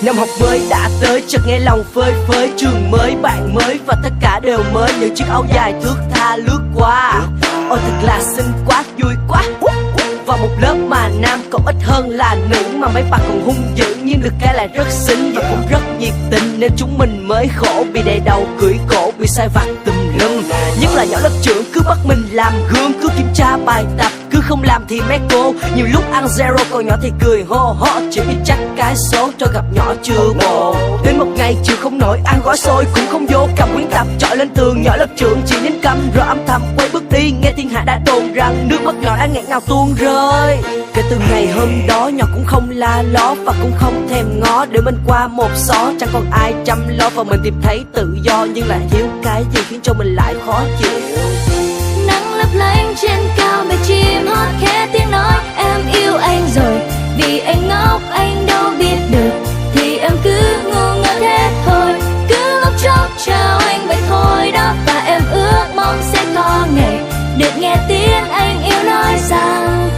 Năm học mới đã tới, chợt nghe lòng phơi phới. Trường mới, bạn mới và tất cả đều mới. Những chiếc áo dài thước tha lướt qua. Ôi thật là xinh quá, vui quá. Và một lớp mà nam còn ít hơn là nữ, mà mấy bà còn hung dữ nhưng được cái là rất xinh và cũng rất nhiệt tình, nên chúng mình mới khổ bị đè đầu cưỡi cổ, bị sai vặt tùm lum. Nhất là nhỏ lớp trưởng cứ bắt mình làm gương, cứ kiểm tra bài tập, cứ không làm thì mấy cô nhiều lúc ăn zero, còn nhỏ thì cười hô hô, chỉ biết chắc cái số cho gặp nhỏ chưa bộ. Đến một ngày chịu không nổi, ăn gói xôi cũng không vô, cầm quyển tập chọi lên tường, nhỏ lớp trưởng chỉ nín câm rồi âm thầm quay bước đi. Nghe thiên hạ đã đồn rằng nước mắt nhỏ đã nghẹn ngào tuôn rơi. Kể từ ngày hôm đó nhỏ cũng không la ló và cũng không thèm ngó để mình qua một xó, chẳng còn ai chăm lo và mình tìm thấy tự do, nhưng lại thiếu cái gì khiến cho mình lại khó chịu. Nắng lấp lánh trên cao, bầy chim hót khẽ tiếng nói em yêu anh rồi. Vì anh ngốc anh đâu biết được, thì em cứ ngu ngơ thế thôi, cứ ngốc chốc chào anh vậy thôi đó. Và em ước mong sẽ có ngày được nghe tiếng anh yêu nói rằng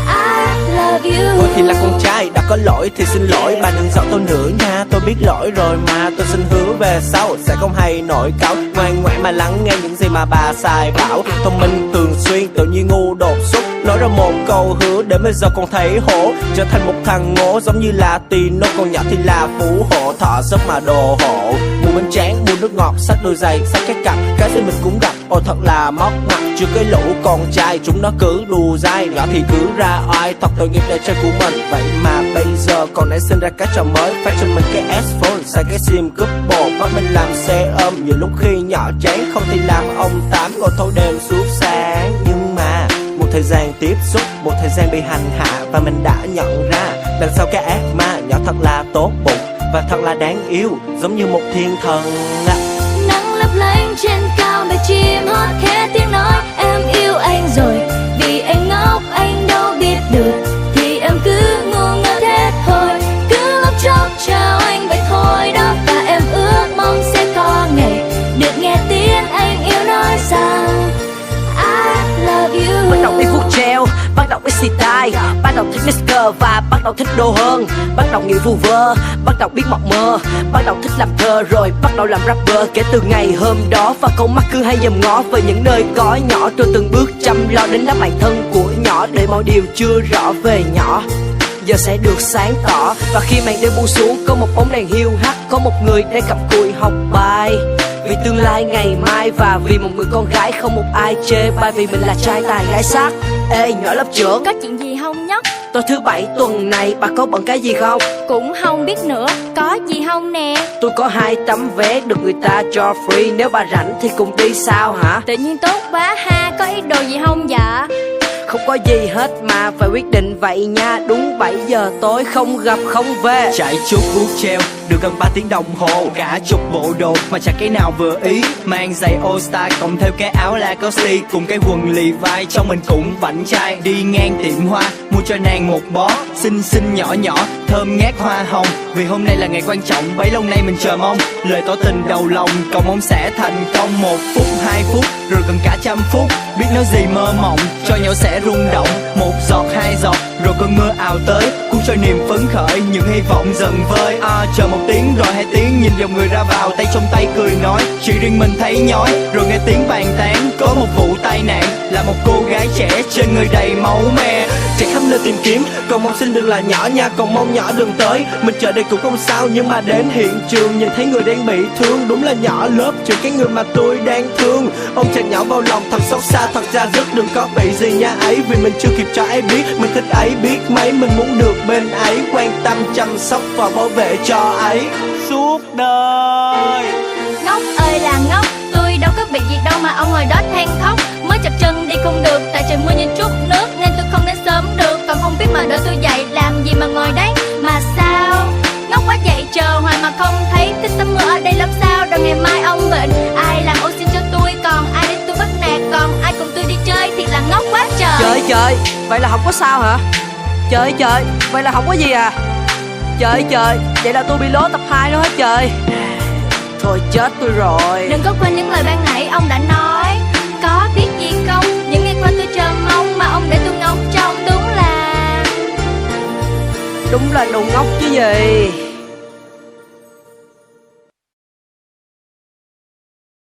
I love you. Tôi thì là con trai, đã có lỗi thì xin lỗi, bà đừng giận tôi nữa nha. Tôi biết lỗi rồi mà, tôi xin hứa về sau sẽ không hay nổi cáu, ngoan ngoãn mà lắng nghe những gì mà bà sai bảo. Thông minh thường xuyên, tự nhiên ngu đột xuất, nói ra một câu hứa để bây giờ còn thấy hổ. Trở thành một thằng ngố giống như là Tino, còn nhỏ thì là phú hộ, thọ giấc mà đồ hộ. Buồn bánh tráng, buồn nước ngọt, xách đôi giày, xách cái cặp, cái gì mình cũng gặp. Ôi thật là móc mặt, chưa cái lũ con trai chúng nó cứ đùa dai, nhỏ thì cứ ra oai, thật tội nghiệp để chơi của mình. Vậy mà bây giờ còn nảy sinh ra cái trò mới, phát cho mình cái S-Phone, xài cái sim couple, bắt mình làm xe ôm. Nhiều lúc khi nhỏ chán không thì làm ông tám, ngồi thâu đêm suốt sáng. Nhưng mà một thời gian tiếp xúc, một thời gian bị hành hạ, và mình đã nhận ra đằng sau cái ác ma nhỏ thật là tốt bụng và thật là đáng yêu, giống như một thiên thần. Nắng lấp lánh trên cao, bầy chim hót khẽ tiếng nói em yêu anh rồi. Vì anh ngốc anh đâu biết được, thì em cứ ngu ngơ thế thôi, cứ ngốc chốc chào anh vậy thôi đó. Và em ước mong sẽ có ngày được nghe tiếng anh yêu nói rằng I love you. Bắt đầu đi vuốt treo, bắt đầu ít xì tai, bắt đầu thích Nesker và bắt đầu thích đô hơn, bắt đầu nghĩ vu vơ, bắt đầu biết mộng mơ, bắt đầu thích làm thơ rồi bắt đầu làm rapper. Kể từ ngày hôm đó và con mắt cứ hay dòm ngó về những nơi có nhỏ, rồi từng bước chăm lo đến đáp bản thân của nhỏ, để mọi điều chưa rõ về nhỏ giờ sẽ được sáng tỏ. Và khi màn đêm buông xuống, có một bóng đèn hiu hắt, có một người đang cặm cụi học bài vì tương lai ngày mai, và vì một người con gái không một ai chê bai, vì mình là trai tài gái sắc. Ê nhỏ lớp trưởng, Có chuyện gì không nhóc? tối thứ bảy tuần này bà có bận cái gì không? Cũng không biết nữa, có gì không nè? Tôi có 2 tấm vé được người ta cho free, nếu bà rảnh thì cùng đi sao hả? Tự nhiên tốt quá ha, có ý đồ gì không dạ? Không có gì hết mà phải quyết định vậy nha. Đúng 7 giờ tối không gặp không về. Chạy chút vuốt treo được gần 3 tiếng đồng hồ, cả chục bộ đồ mà chẳng cái nào vừa ý. Mang giày All Star cộng theo cái áo Lacoste, cùng cái quần Levi trong mình cũng vảnh trai. Đi ngang tiệm hoa mua cho nàng một bó xinh xinh nhỏ nhỏ thơm ngát hoa hồng, vì hôm nay là ngày quan trọng bấy lâu nay mình chờ mong. Lời tỏ tình đầu lòng cầu mong sẽ thành công. 1 phút 2 phút rồi gần cả trăm phút, biết nói gì mơ mộng cho nhau sẽ rung động. 1 giọt 2 giọt rồi cơn mưa ào tới, cuốn trôi niềm phấn khởi, những hy vọng dần vơi. Chờ 1 tiếng rồi 2 tiếng, nhìn dòng người ra vào, tay trong tay cười nói chỉ riêng mình thấy nhói. Rồi nghe tiếng bàn tán có một vụ tai nạn, là một cô gái trẻ trên người đầy máu me. Chạy khắp nơi tìm kiếm, cầu mong xin đừng là nhỏ nha, cầu mong nhỏ đừng tới. Mình chờ đây cũng không sao, nhưng mà đến hiện trường nhìn thấy người đang bị thương. Đúng là nhỏ lớp trưởng cái người mà tôi đang thương. Ôm chặt nhỏ vào lòng thật xót xa, thật ra rất đừng có bị gì nha ấy, vì mình chưa kịp cho ấy biết mình thích ấy biết mấy. Mình muốn được bên ấy, quan tâm chăm sóc và bảo vệ cho ấy suốt đời. Ngốc ơi là ngốc, tôi đâu có bị gì đâu mà ông ngồi đó than khóc. Mới chập chân đi không được, tại trời mưa như trút nước nên tôi không đến sớm được. Còn không biết mà đợi tôi dậy, làm gì mà ngồi đấy mà sao? Ngốc quá dậy chờ hoài mà không thấy, thích tắm mưa ở đây lắm sao? Rồi ngày mai ông bệnh, ai làm ô xin cho tôi, còn ai để tôi bắt nạt, còn ai cùng tôi đi chơi, thiệt là ngốc quá trời. Trời trời, vậy là không có sao hả? Trời trời, vậy là không có gì à? Trời trời, vậy là tôi bị lố tập 2 nữa hết trời. Thôi chết tôi rồi. Đừng có quên những lời ban nãy ông đã nói. Có biết gì không, những ngày qua tôi chờ mong mà ông để tôi ngóng trông. Đúng là đồ ngốc chứ gì.